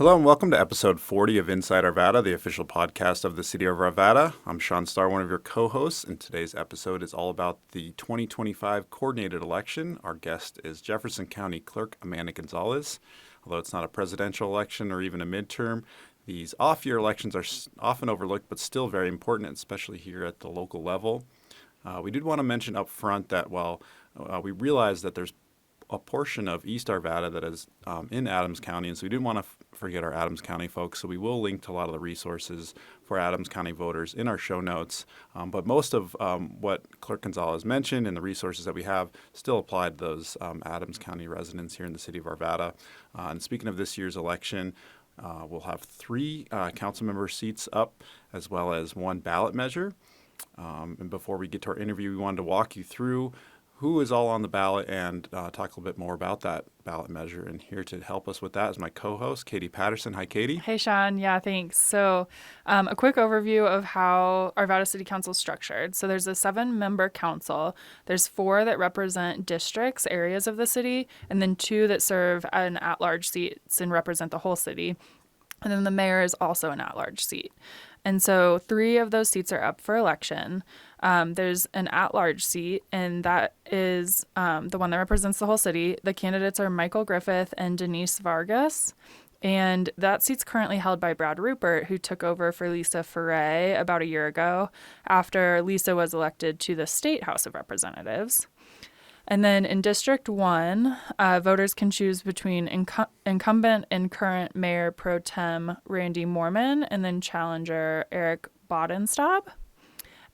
Hello and welcome to episode 40 of Inside Arvada, the official podcast of the city of Arvada. I'm Sean Starr, one of your co-hosts, and today's episode is all about the 2025 coordinated election. Our guest is Jefferson County Clerk Amanda Gonzalez. Although it's not a presidential election or even a midterm, these off-year elections are often overlooked but still very important, especially here at the local level. We did want to mention up front that while we realize that there's a portion of East Arvada that is in Adams County, and so we didn't want to forget our Adams County folks, so we will link to a lot of the resources for Adams County voters in our show notes. But most of what Clerk Gonzalez mentioned and the resources that we have still apply to those Adams County residents here in the city of Arvada. And speaking of this year's election, we'll have 3 council member seats up as well as 1 ballot measure. And before we get to our interview, we wanted to walk you through who is all on the ballot and talk a little bit more about that ballot measure. And here to help us with that is my co-host, Katie Patterson. Hi, Katie. Hey, Sean. Yeah, thanks. So a quick overview of how Arvada City Council is structured. So there's a 7-member council. There's 4 that represent districts, areas of the city, and then 2 that serve an at-large seats and represent the whole city. And then the mayor is also an at-large seat. And so 3 of those seats are up for election. There's an at-large seat, and that is the one that represents the whole city. The candidates are Michael Griffith and Denise Vargas. And that seat's currently held by Brad Rupert, who took over for Lisa Ferre about a year ago after Lisa was elected to the State House of Representatives. And then in District 1, voters can choose between incumbent and current Mayor Pro Tem Randy Moorman and then challenger Eric Bodenstab.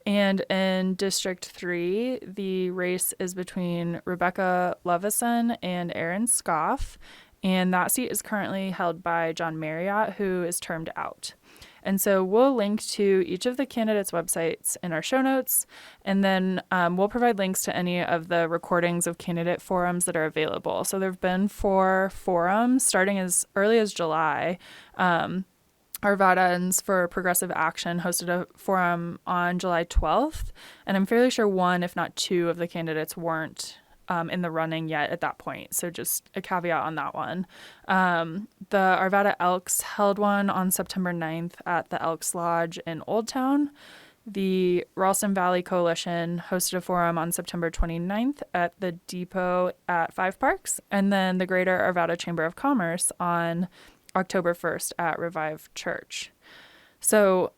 And in District 3, the race is between Rebecca Lovison and Aaron Scoff. And that seat is currently held by John Marriott, who is termed out. And so we'll link to each of the candidates' websites in our show notes, and then we'll provide links to any of the recordings of candidate forums that are available. So there have been 4 forums starting as early as July. Arvadans for Progressive Action hosted a forum on July 12th, and I'm fairly sure 1, if not 2, of the candidates weren't in the running yet at that point. So just a caveat on that one. The Arvada Elks held one on September 9th at the Elks Lodge in Old Town. The Ralston Valley Coalition hosted a forum on September 29th at the Depot at 5 Parks. And then the Greater Arvada Chamber of Commerce on October 1st at Revive Church. So,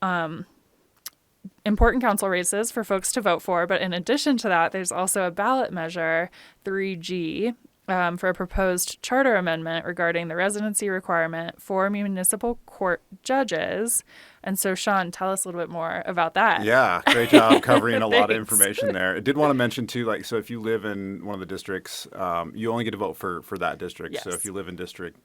important council races for folks to vote for, but in addition to that, there's also a ballot measure, 3G, for a proposed charter amendment regarding the residency requirement for municipal court judges. And so, Sean, tell us a little bit more about that. Yeah, great job covering a lot of information there. I did want to mention, too, so if you live in one of the districts, you only get to vote for that district. Yes. So if you live in District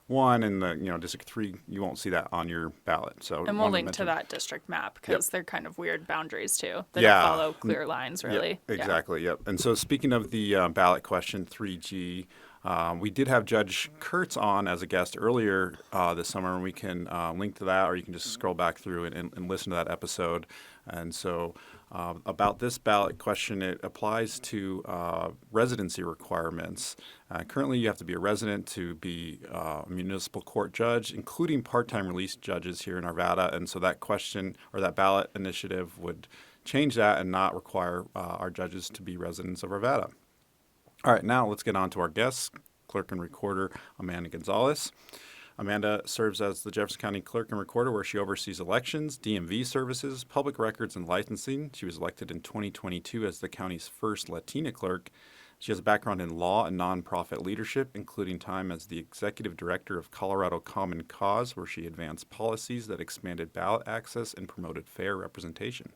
1 and the District 3, you won't see that on your ballot. So and we'll link to that district map because they're kind of weird boundaries too. They don't follow clear lines really. Yep, exactly. Yep. And so speaking of the ballot question 3G, we did have Judge Kurtz on as a guest earlier this summer, and we can link to that, or you can just scroll back through and listen to that episode. And so about this ballot question, it applies to residency requirements. Currently, you have to be a resident to be a municipal court judge, including part-time release judges here in Arvada. And so that question or that ballot initiative would change that and not require our judges to be residents of Arvada. All right, now let's get on to our guests, Clerk and Recorder Amanda Gonzalez. Amanda serves as the Jefferson County Clerk and Recorder, where she oversees elections, DMV services, public records, and licensing. She was elected in 2022 as the county's first Latina clerk. She has a background in law and nonprofit leadership, including time as the executive director of Colorado Common Cause, where she advanced policies that expanded ballot access and promoted fair representation.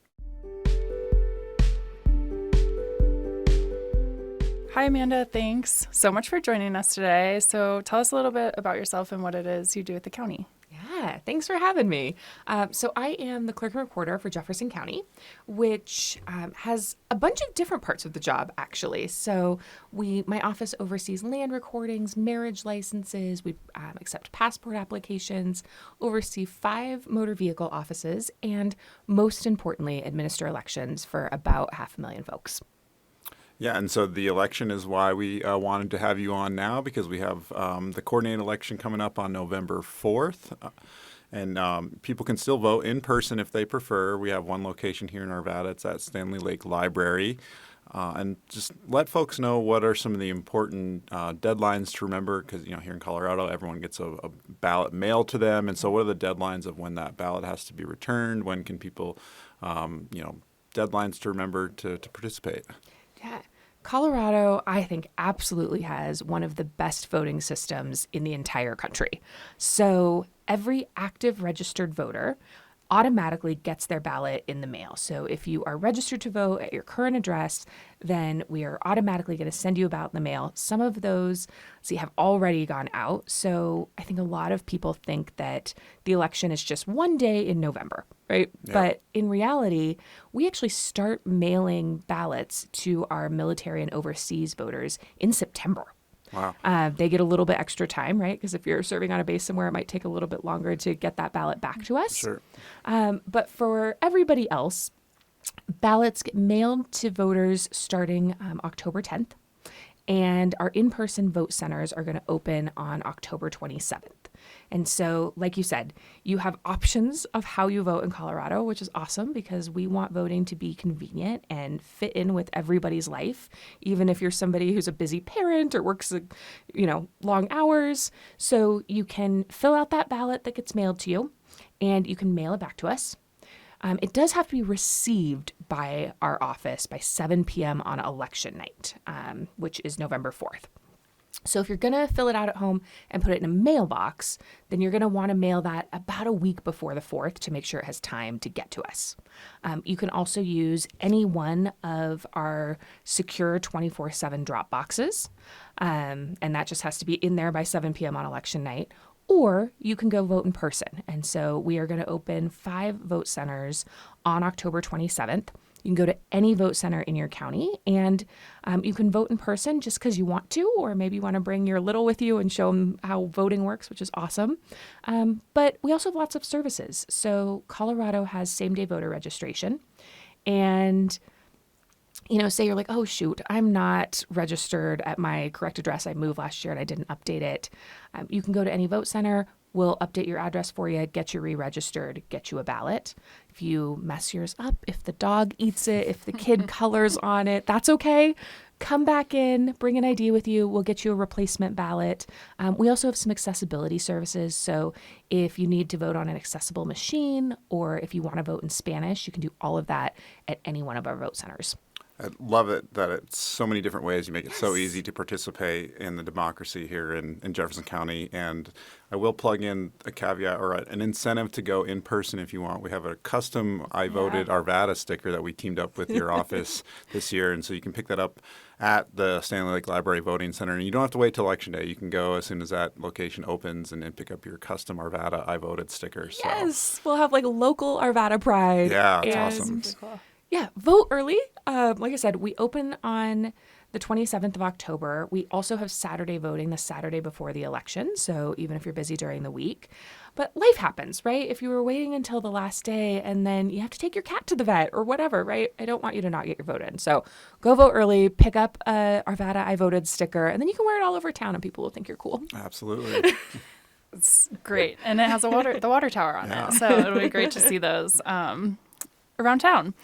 Hi, Amanda. Thanks so much for joining us today. So tell us a little bit about yourself and what it is you do at the county. Yeah, thanks for having me. So I am the Clerk and Recorder for Jefferson County, which has a bunch of different parts of the job, actually. So my office oversees land recordings, marriage licenses, we accept passport applications, oversee 5 motor vehicle offices, and most importantly, administer elections for about 500,000 folks. Yeah, and so the election is why we wanted to have you on now, because we have the coordinated election coming up on November 4th. And people can still vote in person if they prefer. We have one location here in Arvada. It's at Standley Lake Library. And just let folks know what are some of the important deadlines to remember, because here in Colorado, everyone gets a ballot mailed to them. And so what are the deadlines of when that ballot has to be returned? When can people, deadlines to remember to participate? Yeah. Colorado, I think, absolutely has one of the best voting systems in the entire country. So every active registered voter automatically gets their ballot in the mail. So if you are registered to vote at your current address, then we are automatically going to send you a ballot in the mail. Some of those, have already gone out. So I think a lot of people think that the election is just one day in November, right? Yeah. But in reality, we actually start mailing ballots to our military and overseas voters in September. Wow. They get a little bit extra time, right? Because if you're serving on a base somewhere, it might take a little bit longer to get that ballot back to us. Sure. But for everybody else, ballots get mailed to voters starting October 10th. And our in-person vote centers are going to open on October 27th. And so, like you said, you have options of how you vote in Colorado, which is awesome because we want voting to be convenient and fit in with everybody's life, even if you're somebody who's a busy parent or works, long hours. So you can fill out that ballot that gets mailed to you, and you can mail it back to us. It does have to be received by our office by 7 p.m. on election night, which is November 4th. So if you're going to fill it out at home and put it in a mailbox, then you're going to want to mail that about a week before the 4th to make sure it has time to get to us. You can also use any one of our secure 24/7 drop boxes, and that just has to be in there by 7 p.m. on election night. Or you can go vote in person. And so we are going to open 5 vote centers on October 27th. You can go to any vote center in your county, and you can vote in person just because you want to, or maybe you want to bring your little with you and show them how voting works, which is awesome. But we also have lots of services. So Colorado has same-day voter registration. And say you're like, oh, shoot, I'm not registered at my correct address. I moved last year and I didn't update it. You can go to any vote center. We'll update your address for you, get you re-registered, get you a ballot. If you mess yours up, if the dog eats it, if the kid colors on it, that's okay. Come back in, bring an ID with you. We'll get you a replacement ballot. We also have some accessibility services. So if you need to vote on an accessible machine, or if you want to vote in Spanish, you can do all of that at any one of our vote centers. I love it that it's so many different ways. You make it so easy to participate in the democracy here in Jefferson County. And I will plug in a caveat or an incentive to go in person if you want. We have a custom I voted Arvada sticker that we teamed up with your office this year. And so you can pick that up at the Standley Lake Library Voting Center. And you don't have to wait till Election Day. You can go as soon as that location opens and pick up your custom Arvada I voted sticker. So. Yes, we'll have local Arvada pride. Yeah, it's awesome. Cool. Yeah, vote early. Like I said, we open on the 27th of October. We also have Saturday voting the Saturday before the election. So even if you're busy during the week. But life happens, right? If you were waiting until the last day and then you have to take your cat to the vet or whatever, right? I don't want you to not get your vote in. So go vote early, pick up a Arvada I voted sticker, and then you can wear it all over town and people will think you're cool. Absolutely. It's great. And it has the water tower on it. So it'll be great to see those around town.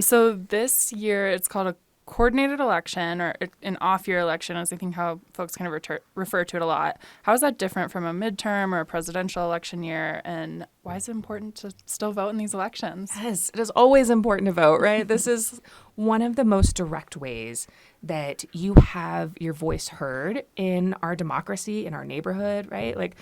So this year it's called a coordinated election, or an off-year election, is I think how folks kind of refer to it a lot. How is that different from a midterm or a presidential election year, and why is it important to still vote in these elections? Yes, it is always important to vote, right? This is one of the most direct ways that you have your voice heard in our democracy, in our neighborhood, right?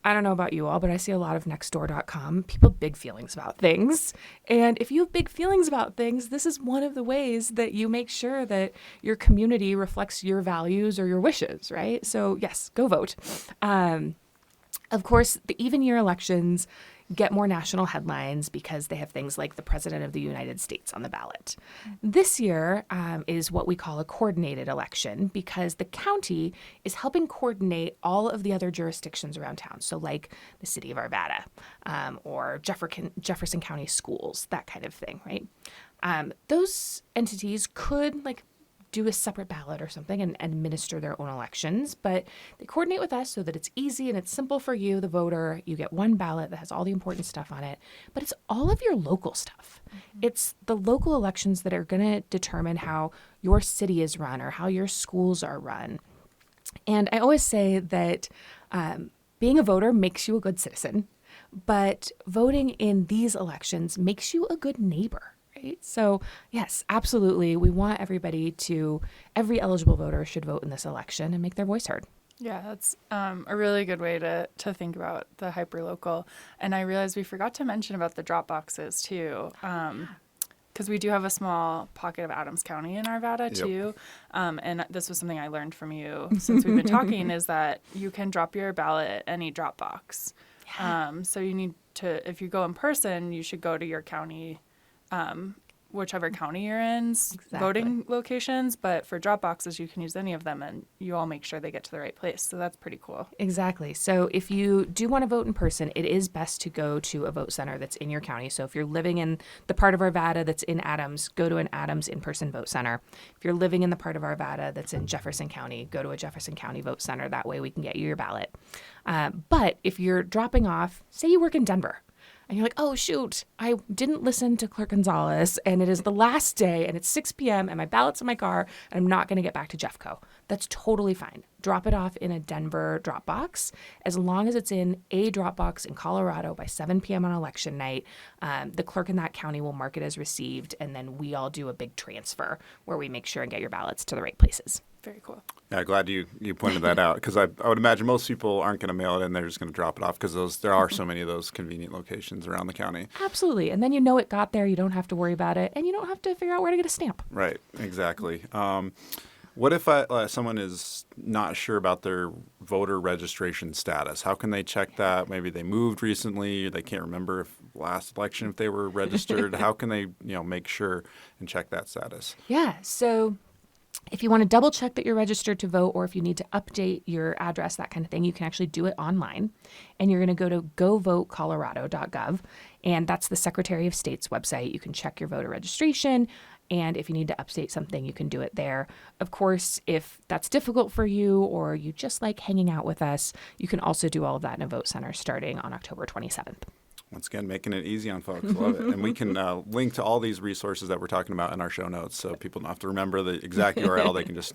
I don't know about you all, but I see a lot of nextdoor.com, people have big feelings about things. And if you have big feelings about things, this is one of the ways that you make sure that your community reflects your values or your wishes, right? So yes, go vote. Of course, the even year elections get more national headlines because they have things like the President of the United States on the ballot. This year is what we call a coordinated election because the county is helping coordinate all of the other jurisdictions around town. So like the city of Arvada or Jefferson County schools, that kind of thing, right? Those entities could do a separate ballot or something and administer their own elections, but they coordinate with us so that it's easy and it's simple for you, the voter. You get one ballot that has all the important stuff on it, but it's all of your local stuff. It's the local elections that are going to determine how your city is run or how your schools are run. And I always say that being a voter makes you a good citizen, but voting in these elections makes you a good neighbor. Right? So yes, absolutely. We want every eligible voter should vote in this election and make their voice heard. Yeah, that's a really good way to think about the hyperlocal. And I realized we forgot to mention about the drop boxes too. Because we do have a small pocket of Adams County in Arvada too. And this was something I learned from you since we've been talking, is that you can drop your ballot at any drop box. Yeah. So you need to, if you go in person, you should go to your county, whichever county you're in, voting locations. But for drop boxes, you can use any of them, and you all make sure they get to the right place. So that's pretty cool. Exactly. So if you do want to vote in person, it is best to go to a vote center that's in your county. So if you're living in the part of Arvada that's in Adams, go to an Adams in-person vote center. If you're living in the part of Arvada that's in Jefferson County, go to a Jefferson County vote center. That way we can get you your ballot. But if you're dropping off, say you work in Denver, and you're like, oh, shoot, I didn't listen to Clerk Gonzalez, and it is the last day, and it's 6 p.m., and my ballot's in my car, and I'm not going to get back to Jeffco. That's totally fine. Drop it off in a Denver drop box. As long as it's in a drop box in Colorado by 7 p.m. on election night, the clerk in that county will mark it as received, and then we all do a big transfer where we make sure and get your ballots to the right places. Very cool. Yeah, glad you pointed that out, because I would imagine most people aren't going to mail it in. They're just going to drop it off, because there are so many of those convenient locations around the county. Absolutely. And then you know it got there. You don't have to worry about it. And you don't have to figure out where to get a stamp. Right. Exactly. What if someone is not sure about their voter registration status? How can they check that? Maybe they moved recently. They can't remember if last election if they were registered. How can they make sure and check that status? Yeah. So if you want to double check that you're registered to vote, or if you need to update your address, that kind of thing, you can actually do it online. And you're going to go to govotecolorado.gov, and that's the Secretary of State's website. You can check your voter registration, and if you need to update something, you can do it there. Of course, if that's difficult for you, or you just like hanging out with us, you can also do all of that in a vote center starting on October 27th. Once again, making it easy on folks. Love it. And we can link to all these resources that we're talking about in our show notes, so people don't have to remember the exact URL. They can just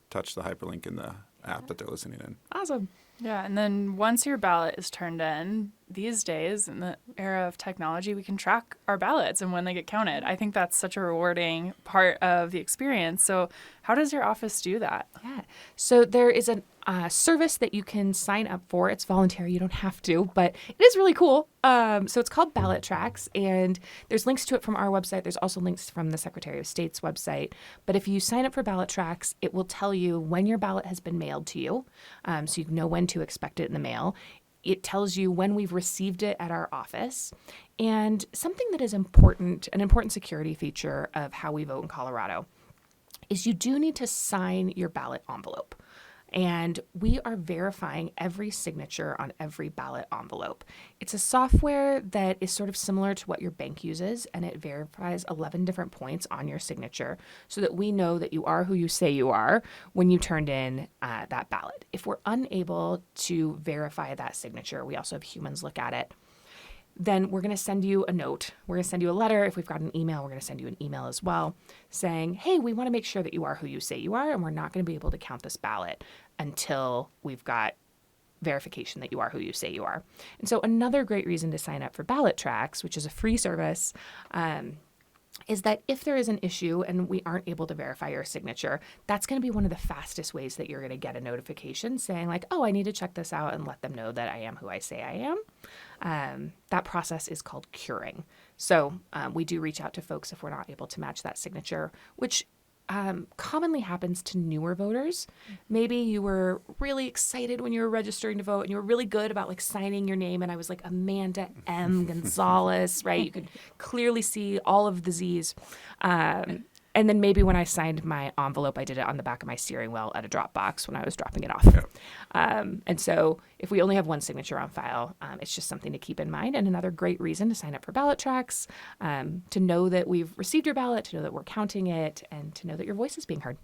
touch the hyperlink in the app that they're listening in. Awesome. Yeah, and then once your ballot is turned in, these days, in the era of technology, we can track our ballots and when they get counted. I think that's such a rewarding part of the experience. So how does your office do that? Yeah. So there is a service that you can sign up for. It's voluntary. You don't have to, but it is really cool. So it's called Ballot Tracks, and there's links to it from our website. There's also links from the Secretary of State's website. But if you sign up for Ballot Tracks, it will tell you when your ballot has been mailed to you, so you know when to expect it in the mail. It tells you when we've received it at our office. And something that is important, an important security feature of how we vote in Colorado, is you do need to sign your ballot envelope. And we are verifying every signature on every ballot envelope. It's a software that is sort of similar to what your bank uses, and it verifies 11 different points on your signature so that we know that you are who you say you are when you turned in that ballot. If we're unable to verify that signature, we also have humans look at it. Then we're going to send you a note. We're going to send you a letter. If we've got an email, we're going to send you an email as well saying, hey, we want to make sure that you are who you say you are, and we're not going to be able to count this ballot until we've got verification that you are who you say you are. And so another great reason to sign up for Ballot Tracks, which is a free service, is that if there is an issue and we aren't able to verify your signature, that's going to be one of the fastest ways that you're going to get a notification saying like, oh, I need to check this out, and let them know that I am who I say I am. That process is called curing. So we do reach out to folks if we're not able to match that signature, which commonly happens to newer voters. Maybe you were really excited when you were registering to vote, and you were really good about like signing your name, and I was like Amanda M. Gonzalez, right? You could clearly see all of the Z's. And then maybe when I signed my envelope, I did it on the back of my steering wheel at a drop box when I was dropping it off. Yeah. And so if we only have one signature on file, it's just something to keep in mind. And another great reason to sign up for Ballot Tracks, to know that we've received your ballot, to know that we're counting it, and to know that your voice is being heard.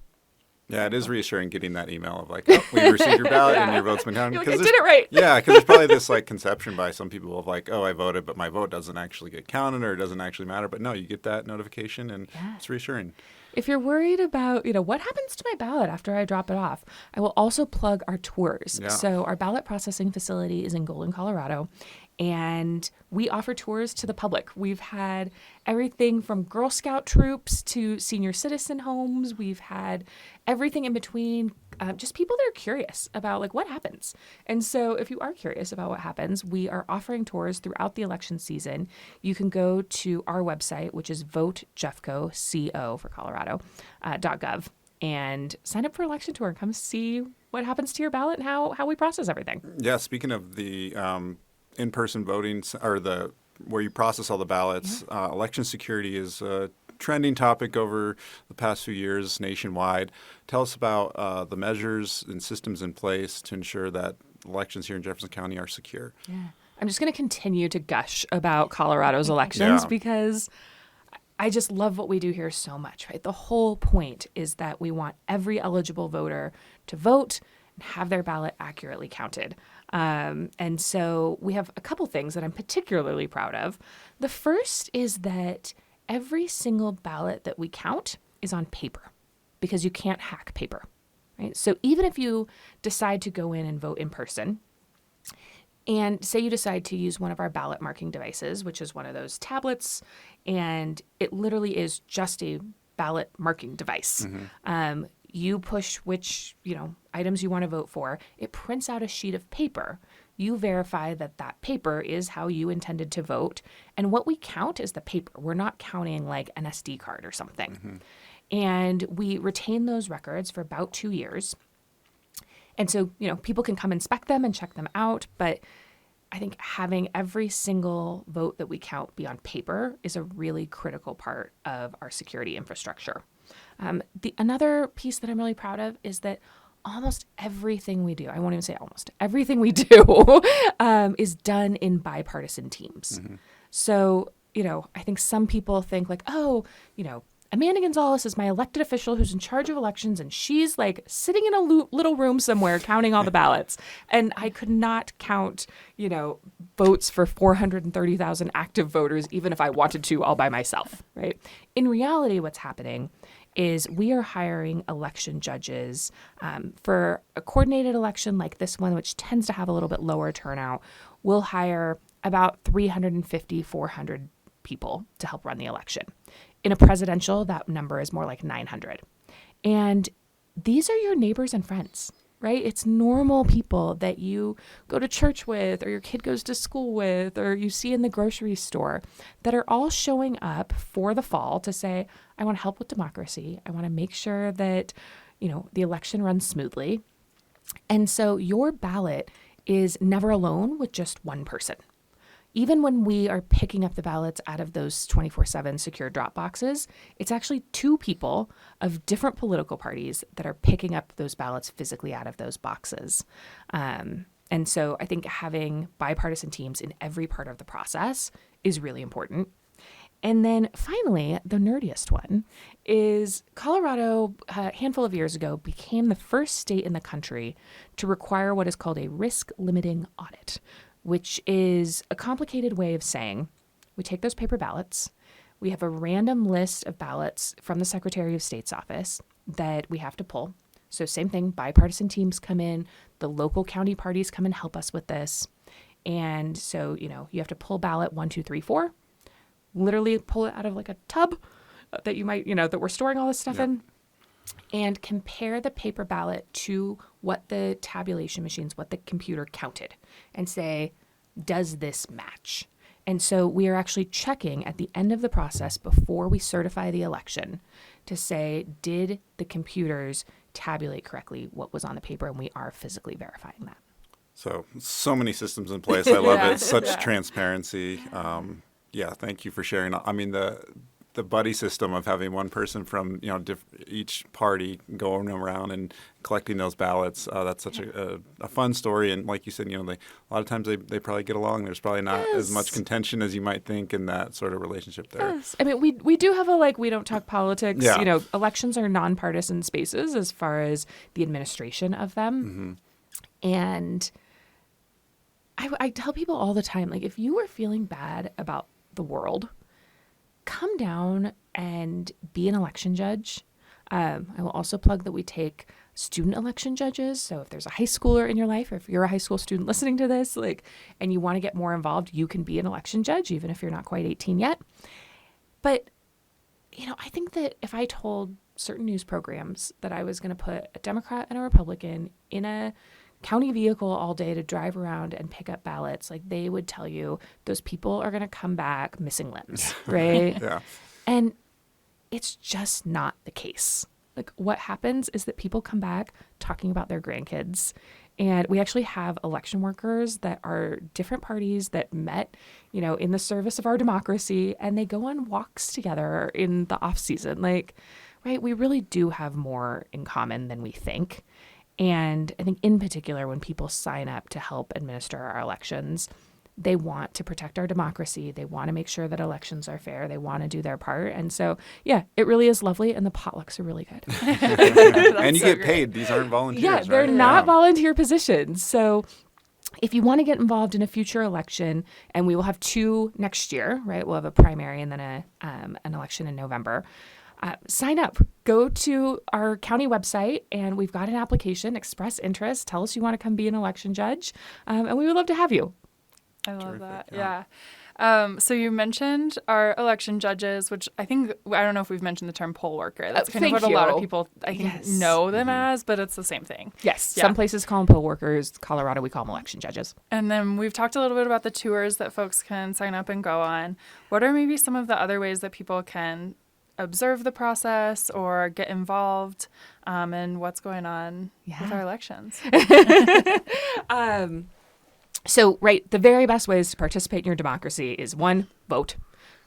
Yeah, it is reassuring getting that email of like, oh, we received your ballot and your vote's been counted. You're like, I did it right. Yeah, because there's probably this like conception by some people of like, oh, I voted, but my vote doesn't actually get counted or it doesn't actually matter. But no, you get that notification and it's reassuring. If you're worried about, what happens to my ballot after I drop it off, I will also plug our tours. Yeah. So our ballot processing facility is in Golden, Colorado, and we offer tours to the public. We've had everything from Girl Scout troops to senior citizen homes. We've had everything in between, just people that are curious about like what happens. And so if you are curious about what happens, we are offering tours throughout the election season. You can go to our website, which is votejeffco, for Colorado, .gov, and sign up for election tour and come see what happens to your ballot and how we process everything. Yeah, speaking of the in-person voting or the where you process all the ballots, election security is a trending topic over the past few years nationwide. Tell us about the measures and systems in place to ensure that elections here in Jefferson County are secure. Yeah. I'm just going to continue to gush about Colorado's elections because I just love what we do here so much, right? The whole point is that we want every eligible voter to vote and have their ballot accurately counted. And so we have a couple things that I'm particularly proud of. The first is that every single ballot that we count is on paper because you can't hack paper, right? So even if you decide to go in and vote in person, and say you decide to use one of our ballot marking devices, which is one of those tablets, and it literally is just a ballot marking device. You push which, items you want to vote for. It prints out a sheet of paper. You verify that that paper is how you intended to vote. And what we count is the paper. We're not counting like an SD card or something. And we retain those records for about 2 years. And so, people can come inspect them and check them out. But I think having every single vote that we count be on paper is a really critical part of our security infrastructure. Another piece that I'm really proud of is that almost everything we do, I won't even say almost, everything we do is done in bipartisan teams. So, I think some people think like, Amanda Gonzalez is my elected official who's in charge of elections, and she's like sitting in a little room somewhere counting all the ballots. And I could not count, votes for 430,000 active voters, even if I wanted to all by myself, right? In reality, what's happening is we are hiring election judges for a coordinated election like this one, which tends to have a little bit lower turnout. We'll hire about 350, 400 people to help run the election. In a presidential, that number is more like 900. And these are your neighbors and friends, right? It's normal people that you go to church with or your kid goes to school with or you see in the grocery store that are all showing up for the fall to say, I want to help with democracy. I want to make sure that, the election runs smoothly. And so your ballot is never alone with just one person. Even when we are picking up the ballots out of those 24/7 secure drop boxes, it's actually two people of different political parties that are picking up those ballots physically out of those boxes. And so I think having bipartisan teams in every part of the process is really important. And then finally, the nerdiest one is Colorado, a handful of years ago, became the first state in the country to require what is called a risk limiting audit, which is a complicated way of saying we take those paper ballots, we have a random list of ballots from the Secretary of State's office that we have to pull. So same thing, bipartisan teams come in, the local county parties come and help us with this. And so, you have to pull ballot 1, 2, 3, 4, literally pull it out of like a tub that you might, that we're storing all this stuff in, and compare the paper ballot to what the tabulation machines, what the computer counted, and say, does this match? And so we are actually checking at the end of the process before we certify the election to say, did the computers tabulate correctly what was on the paper? And we are physically verifying that. So many systems in place. I love it. Such transparency. Thank you for sharing. I mean, the buddy system of having one person from each party going around and collecting those ballots. That's such a fun story, and like you said, a lot of times they probably get along. There's probably not as much contention as you might think in that sort of relationship there. Yes, I mean we do have a we don't talk politics. Yeah. Elections are nonpartisan spaces as far as the administration of them, and I tell people all the time, if you were feeling bad about the world, come down and be an election judge. I will also plug that we take student election judges. So if there's a high schooler in your life, or if you're a high school student listening to this, and you want to get more involved, you can be an election judge, even if you're not quite 18 yet. But, I think that if I told certain news programs that I was going to put a Democrat and a Republican in a county vehicle all day to drive around and pick up ballots, they would tell you those people are going to come back missing limbs, right? Yeah. And it's just not the case. What happens is that people come back talking about their grandkids. And we actually have election workers that are different parties that met, in the service of our democracy, and they go on walks together in the off season. Right? We really do have more in common than we think. And I think in particular, when people sign up to help administer our elections, they want to protect our democracy. They want to make sure that elections are fair. They want to do their part. And so, it really is lovely. And the potlucks are really good. And you get paid. These aren't volunteers. Yeah, they're right? not volunteer positions. So if you want to get involved in a future election, and we will have 2 next year, right? We'll have a primary and then an election in November. Sign up. Go to our county website, and we've got an application. Express interest. Tell us you want to come be an election judge, and we would love to have you. I love Terrific, that. Yeah. So you mentioned our election judges, which I don't know if we've mentioned the term poll worker. That's kind of what a lot of people, I think, know them as, but it's the same thing. Yes. Yeah. Some places call them poll workers. Colorado, we call them election judges. And then we've talked a little bit about the tours that folks can sign up and go on. What are maybe some of the other ways that people can observe the process or get involved in what's going on with our elections? So, the very best ways to participate in your democracy is 1, vote.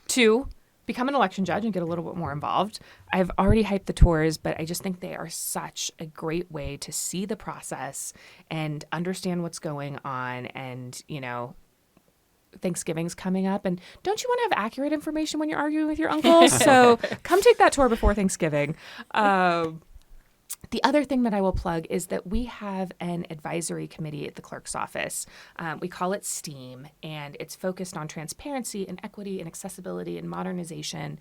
2, become an election judge and get a little bit more involved. I've already hyped the tours, but I just think they are such a great way to see the process and understand what's going on. And, Thanksgiving's coming up, and don't you want to have accurate information when you're arguing with your uncle? So come take that tour before Thanksgiving. The other thing that I will plug is that we have an advisory committee at the clerk's office. We call it STEAM, and it's focused on transparency and equity and accessibility and modernization.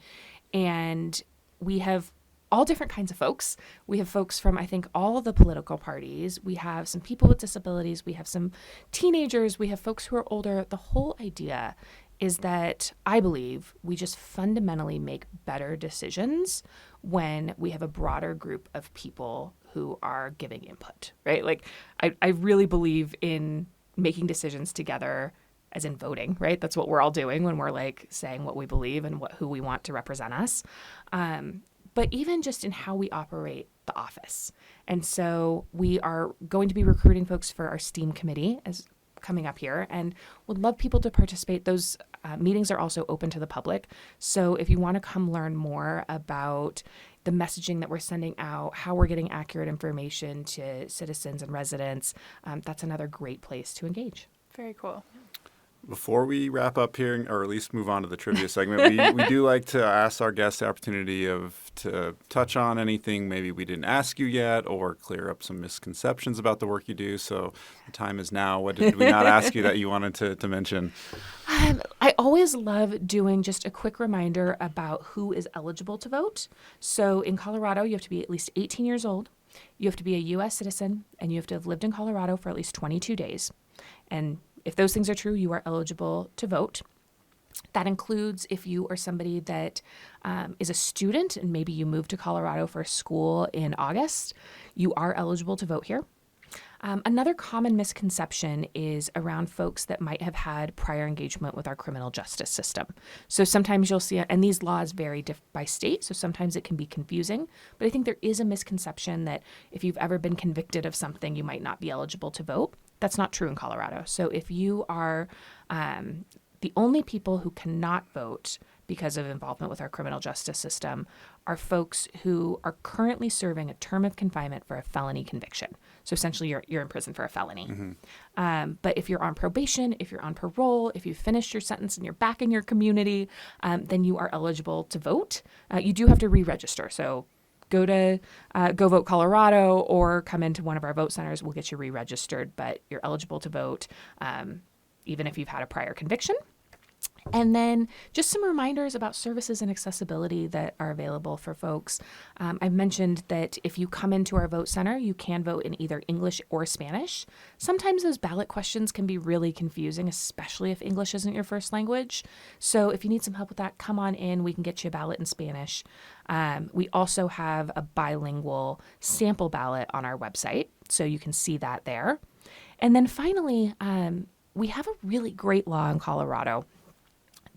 And we have all different kinds of folks. We have folks from, I think, all of the political parties. We have some people with disabilities. We have some teenagers. We have folks who are older. The whole idea is that I believe we just fundamentally make better decisions when we have a broader group of people who are giving input, right? I really believe in making decisions together, as in voting, right? That's what we're all doing when we're saying what we believe and who we want to represent us. But even just in how we operate the office. And so we are going to be recruiting folks for our STEAM committee as coming up here, and would love people to participate. Those meetings are also open to the public. So if you want to come learn more about the messaging that we're sending out, how we're getting accurate information to citizens and residents, that's another great place to engage. Very cool. Before we wrap up here, or at least move on to the trivia segment, we do like to ask our guests the opportunity to touch on anything maybe we didn't ask you yet, or clear up some misconceptions about the work you do. So the time is now. What did we not ask you that you wanted to mention? I always love doing just a quick reminder about who is eligible to vote. So in Colorado, you have to be at least 18 years old. You have to be a U.S. citizen, and you have to have lived in Colorado for at least 22 days. And if those things are true, you are eligible to vote. That includes if you are somebody that is a student and maybe you moved to Colorado for school in August, you are eligible to vote here. Another common misconception is around folks that might have had prior engagement with our criminal justice system. So sometimes you'll see, and these laws vary by state, so sometimes it can be confusing, but I think there is a misconception that if you've ever been convicted of something, you might not be eligible to vote. That's not true in Colorado. So if you are the only people who cannot vote because of involvement with our criminal justice system are folks who are currently serving a term of confinement for a felony conviction. So essentially you're in prison for a felony. But if you're on probation, if you're on parole, if you've finished your sentence and you're back in your community, then you are eligible to vote. You do have to re-register. So go to Go Vote Colorado or come into one of our vote centers. We'll get you re-registered, but you're eligible to vote even if you've had a prior conviction. And then just some reminders about services and accessibility that are available for folks. I've mentioned that if you come into our vote center, you can vote in either English or Spanish. Sometimes those ballot questions can be really confusing, especially if English isn't your first language. So if you need some help with that, come on in. We can get you a ballot in Spanish. We also have a bilingual sample ballot on our website, so you can see that there. And then finally, we have a really great law in Colorado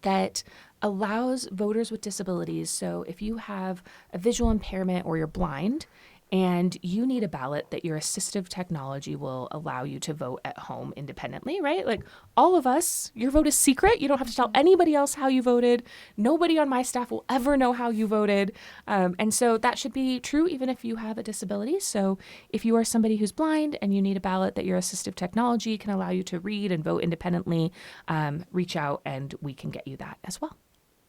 that allows voters with disabilities. So if you have a visual impairment or you're blind and you need a ballot, that your assistive technology will allow you to vote at home independently, right? Like all of us, your vote is secret. You don't have to tell anybody else how you voted. Nobody on my staff will ever know how you voted. And so that should be true even if you have a disability. So if you are somebody who's blind and you need a ballot that your assistive technology can allow you to read and vote independently, reach out and we can get you that as well.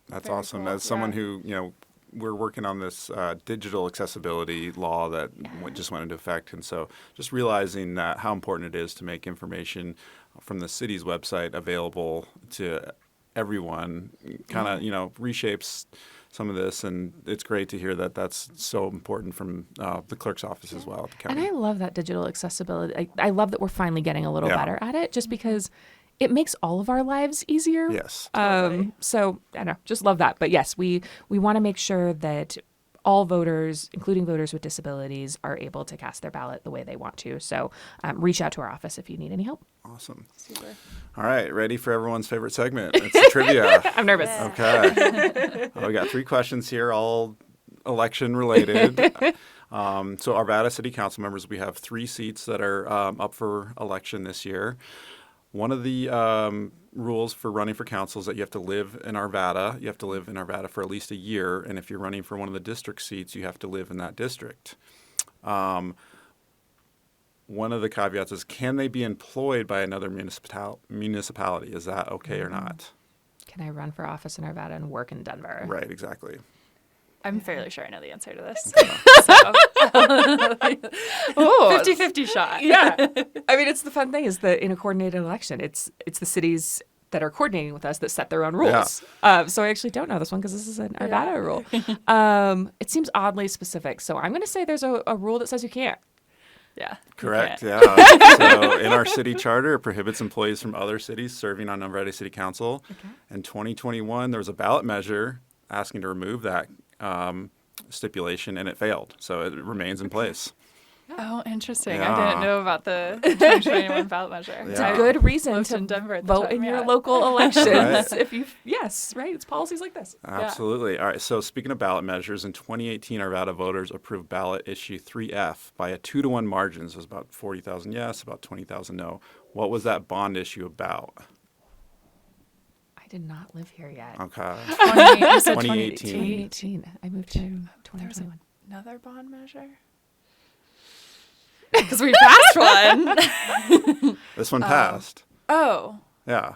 That's Very awesome. cool. As someone Yeah. who, we're working on this digital accessibility law that just went into effect. And so just realizing that how important it is to make information from the city's website available to everyone kind of, reshapes some of this. And it's great to hear that that's so important from the clerk's office as well at the county. And I love that digital accessibility. I love that we're finally getting a little better at it just because it makes all of our lives easier. Yes. Totally. So I don't know, just love that. But yes, we want to make sure that all voters, including voters with disabilities, are able to cast their ballot the way they want to. So reach out to our office if you need any help. Awesome. Super. All right. Ready for everyone's favorite segment? It's the trivia. I'm nervous. Okay. We got 3 questions here, all election related. So Arvada City Council members, we have 3 seats that are up for election this year. One of the rules for running for council is that you have to live in Arvada. You have to live in Arvada for at least a year. And if you're running for one of the district seats, you have to live in that district. One of the caveats is, can they be employed by another municipality? Is that okay or not? Can I run for office in Arvada and work in Denver? Right, exactly. I'm fairly sure I know the answer to this. Oh, 50-50 shot. yeah. I mean, it's the fun thing is that in a coordinated election, it's the cities that are coordinating with us that set their own rules. So I actually don't know this one because this is an Arvada rule. It seems oddly specific. So I'm going to say there's a rule that says you can't. Yeah. Correct, You yeah. So in our city charter, it prohibits employees from other cities serving on Arvada City Council. Okay. In 2021, there was a ballot measure asking to remove that stipulation, and it failed. So it remains in place. Oh, interesting. Yeah. I didn't know about the 2021 ballot measure. It's Yeah. a good reason Lived to in Denver at the vote time, in your yeah. local elections. Right. If you, yes, right. It's policies like this. Absolutely. All right. So speaking of ballot measures, in 2018, Arvada voters approved ballot issue 3F by a 2-to-1 margin. So it was about 40,000 yes, about 20,000 no. What was that bond issue about? I did not live here yet. Okay. 2018. 2018. I moved to There was 2021. another bond measure? Because we passed one. This one passed. Oh. Yeah.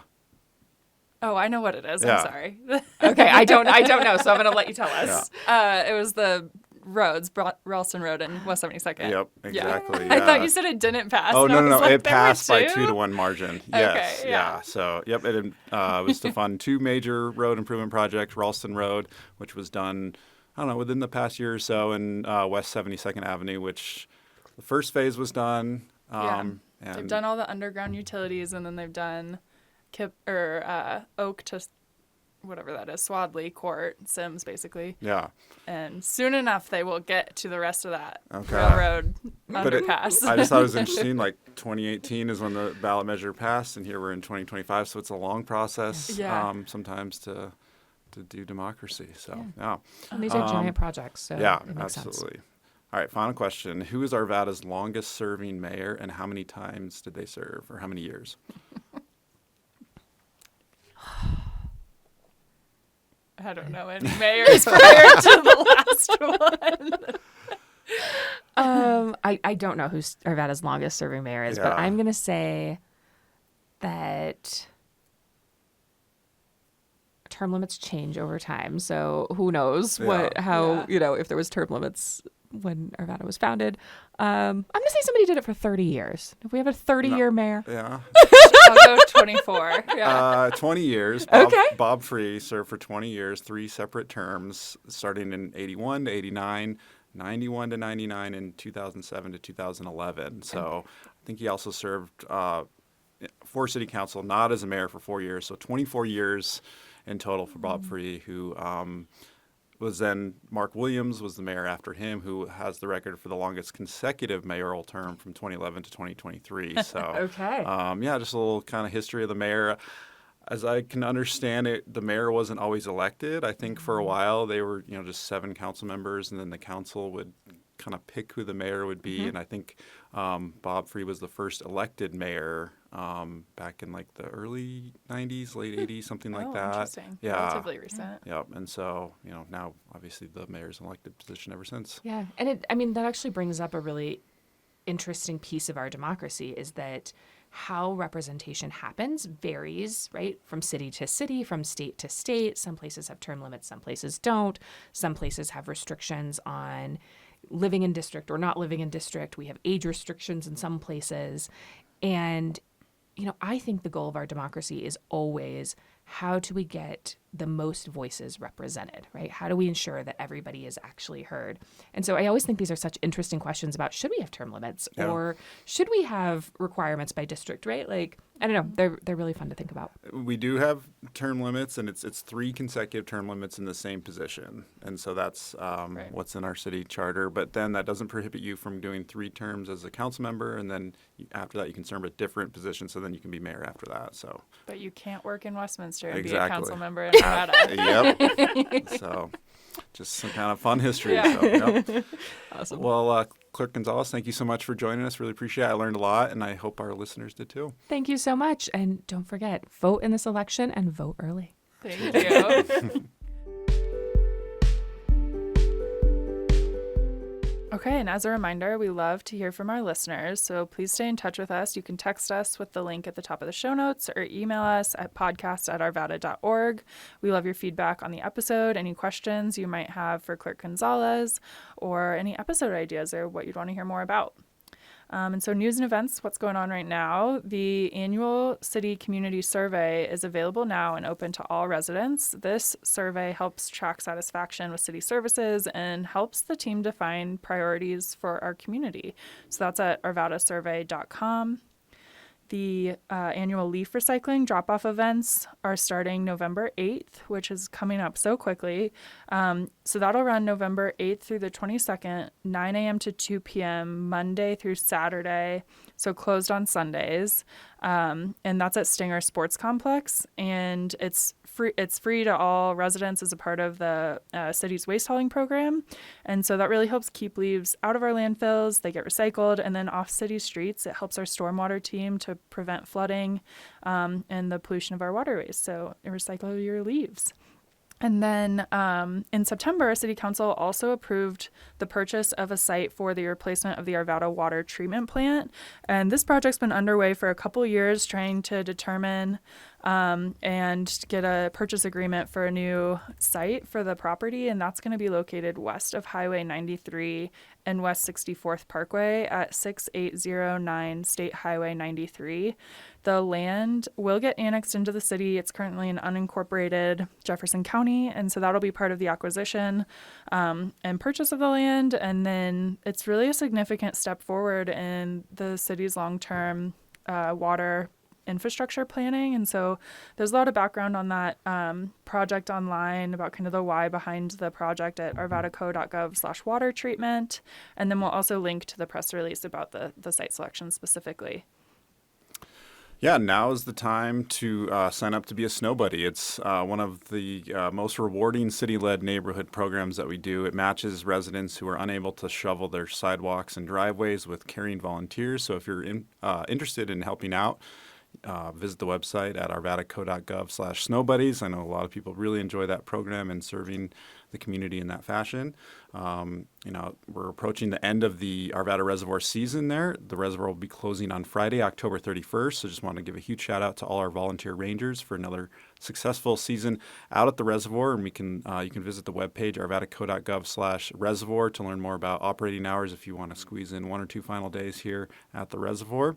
Oh, I know what it is. Yeah. I'm sorry. Okay, I don't know, so I'm going to let you tell us. It was the roads, Ralston Road and West 72nd. Yep. Yeah. Exactly. I thought yeah. you said it didn't pass. Oh, and I no. was like, It there were passed by 2? 2-to-1 margin. Yes. Okay, yeah. So, yep. It was to fund 2 major road improvement projects, Ralston Road, which was done, I don't know, within the past year or so, and West 72nd Avenue, which the first phase was done. And They've done all the underground utilities, and then they've done Oak to whatever that is, Swadley Court, Sims, basically. Yeah. And soon enough, they will get to the rest of that Okay. railroad But underpass. I just thought it was interesting. Like 2018 is when the ballot measure passed, and here we're in 2025, so it's a long process. Yeah. Sometimes to do democracy. So yeah. And these are giant projects, so Yeah, it makes absolutely. All right, final question. Who is Arvada's longest serving mayor, and how many times did they serve, or how many years? I don't know any mayors prior to the last one. I don't know who Arvada's longest serving mayor is, but Yeah. I'm going to say that term limits change over time. So who knows if there was term limits when Arvada was founded. I'm going to say somebody did it for 30 years. If we have a 30-year mayor. Yeah. I'll go 24. Yeah. 20 years. Okay. Bob Free served for 20 years, 3 separate terms, starting in 81 to 89, 91 to 99, and 2007 to 2011. So I think he also served for city council, not as a mayor, for 4 years. So 24 years in total for Bob Free, who was then Mark Williams was the mayor after him, who has the record for the longest consecutive mayoral term from 2011 to 2023. So, Okay. Just a little kind of history of the mayor. As I can understand it, the mayor wasn't always elected. I think for a while they were, just 7 council members, and then the council would kind of pick who the mayor would be. And I think Bob Free was the first elected mayor back in like the early 90s, late 80s, something like that. Interesting. Yeah. Relatively recent. Yep. And so, now obviously the mayor's an elected position ever since. Yeah. And that actually brings up a really interesting piece of our democracy, is that how representation happens varies, right? From city to city, from state to state. Some places have term limits, some places don't. Some places have restrictions on living in district or not living in district. We have age restrictions in some places. And, I think the goal of our democracy is always, how do we get the most voices represented, right? How do we ensure that everybody is actually heard? And so I always think these are such interesting questions about, should we have term limits or should we have requirements by district, right? Like, I don't know, they're really fun to think about. We do have term limits, and it's 3 consecutive term limits in the same position. And so that's what's in our city charter. But then that doesn't prohibit you from doing 3 terms as a council member, and then after that you can serve a different position, so then you can be mayor after that. So, But you can't work in Westminster and be a Exactly. council member in Arvada. Yep. So just some kind of fun history. Yeah. So, yep. Awesome. Well, Clerk Gonzalez, thank you so much for joining us. Really appreciate it. I learned a lot, and I hope our listeners did too. Thank you so much. And don't forget, vote in this election and vote early. Thank you. Okay, and as a reminder, we love to hear from our listeners, so please stay in touch with us. You can text us with the link at the top of the show notes or email us at podcast@arvada.org. We love your feedback on the episode, any questions you might have for Clerk Gonzalez, or any episode ideas or what you'd want to hear more about. And so news and events, what's going on right now. The annual city community survey is available now and open to all residents. This survey helps track satisfaction with city services and helps the team define priorities for our community. So that's at arvadasurvey.com. The annual leaf recycling drop-off events are starting November 8th, which is coming up so quickly. So that'll run November 8th through the 22nd, 9 a.m. to 2 p.m., Monday through Saturday, so closed on Sundays. And that's at Stinger Sports Complex, and it's free to all residents as a part of the city's waste hauling program. And so that really helps keep leaves out of our landfills. They get recycled, and then off city streets, it helps our stormwater team to prevent flooding and the pollution of our waterways. So recycle your leaves. And then in September, City Council also approved the purchase of a site for the replacement of the Arvada water treatment plant. And this project's been underway for a couple years, trying to determine and get a purchase agreement for a new site for the property. And that's going to be located west of Highway 93 and West 64th Parkway at 6809 State Highway 93. The land will get annexed into the city. It's currently in unincorporated Jefferson County, and so that'll be part of the acquisition and purchase of the land. And then it's really a significant step forward in the city's long-term water infrastructure planning. And so there's a lot of background on that project online about kind of the why behind the project at arvadaco.gov/water treatment. And then we'll also link to the press release about the site selection specifically. Yeah, now is the time to sign up to be a snow buddy. It's one of the most rewarding city-led neighborhood programs that we do. It matches residents who are unable to shovel their sidewalks and driveways with caring volunteers. So if you're interested in helping out, visit the website at arvadaco.gov/snowbuddies. I know a lot of people really enjoy that program and serving the community in that fashion. We're approaching the end of the Arvada Reservoir season there. The reservoir will be closing on Friday, October 31st. So just want to give a huge shout out to all our volunteer rangers for another successful season out at the reservoir. And you can visit the webpage, arvadaco.gov/reservoir, to learn more about operating hours if you want to squeeze in 1 or 2 final days here at the reservoir.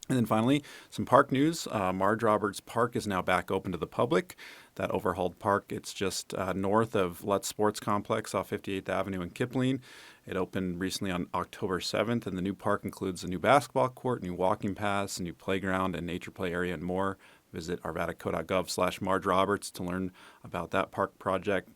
And then finally, some park news. Marge Roberts Park is now back open to the public. That overhauled park, it's just north of Lutz Sports Complex off 58th Avenue in Kipling. It opened recently on October 7th, and the new park includes a new basketball court, new walking paths, a new playground, and nature play area, and more. Visit arvadaco.gov/Marge Roberts to learn about that park project.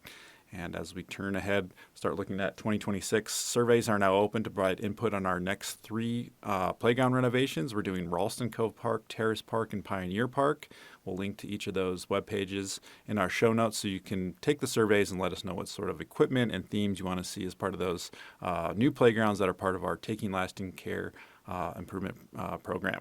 And as we turn ahead, start looking at 2026, surveys are now open to provide input on our next 3 playground renovations. We're doing Ralston Cove Park, Terrace Park, and Pioneer Park. We'll link to each of those web pages in our show notes so you can take the surveys and let us know what sort of equipment and themes you want to see as part of those new playgrounds that are part of our Taking Lasting Care improvement program.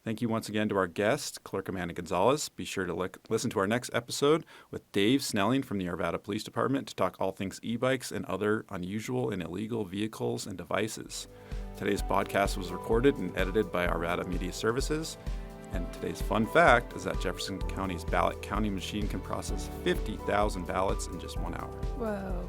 Thank you once again to our guest, Clerk Amanda Gonzalez. Be sure to listen to our next episode with Dave Snelling from the Arvada Police Department to talk all things e-bikes and other unusual and illegal vehicles and devices. Today's podcast was recorded and edited by Arvada Media Services. And today's fun fact is that Jefferson County's ballot counting machine can process 50,000 ballots in just 1 hour. Whoa.